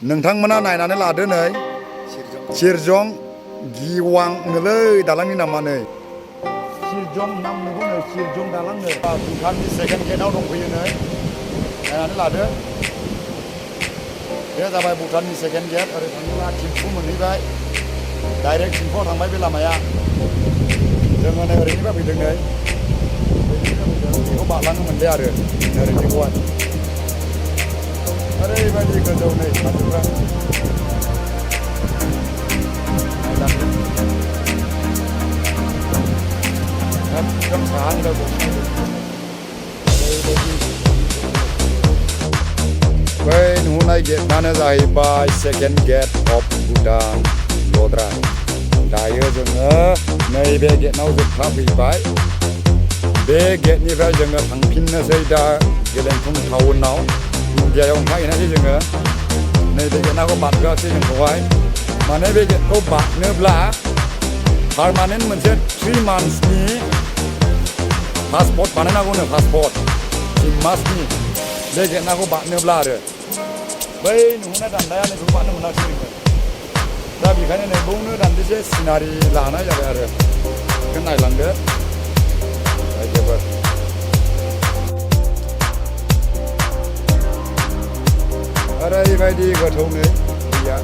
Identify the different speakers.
Speaker 1: नोंथांमोना नायनानै लादो नै सिरजं गिवां होनोलै दालांनि नामा नै सिरजं नाम नुगोनो सिरजं दालांनो भुटाननि सेकेन्ड गेटआव दंफैयो नै नायनानै लादो बे जाबाय भुटाननि सेकेन्ड गेट ओरै थाङोब्ला थिम्फु मोनहैबाय डाइरेक्ट थिम्फुआव थांबाय बे लामाया जोङो नै ओरैनिफ्राय फैदों नै बेखौ बारलांनो मोनदे आरो ओरैनिखौहाय ओरैबायदि गोजौ नै हाजोफ्रा एकदम साहानिफ्राय बै नुहुरनाय गेटआनो जाहैबाय सेकेन्ड गेट अफ भुटान लद्रा दायो जोङो नैबे गेटआव जोबथा फैबाय बे गेटनिफ्राय जोङो थांफिननोसै दा गेलेमफुं टाउनाव इन्डियायाव ओंखारहैनोसै जोङो नैबे गेटखौ बारहोआसै जोंखौहाय माने बे गेटखौ बारनोब्ला पारमानेन्ट मोनसे 3 मान्थसनि पासपर्ट बानायनांगौनो पासपर्ट 3 मासनि बे गेटखौ बारनोब्ला आरो बै नुहुरनाय दान्दाया नैखौ बारनो मोनाखिसै नोङो दा बेखायनो नैबावनो दान्दिसे सिनारि लानाय जाबाय आरो बेखौ नायलांदो जोबोद ओरैबायदि गोथौ नै दैया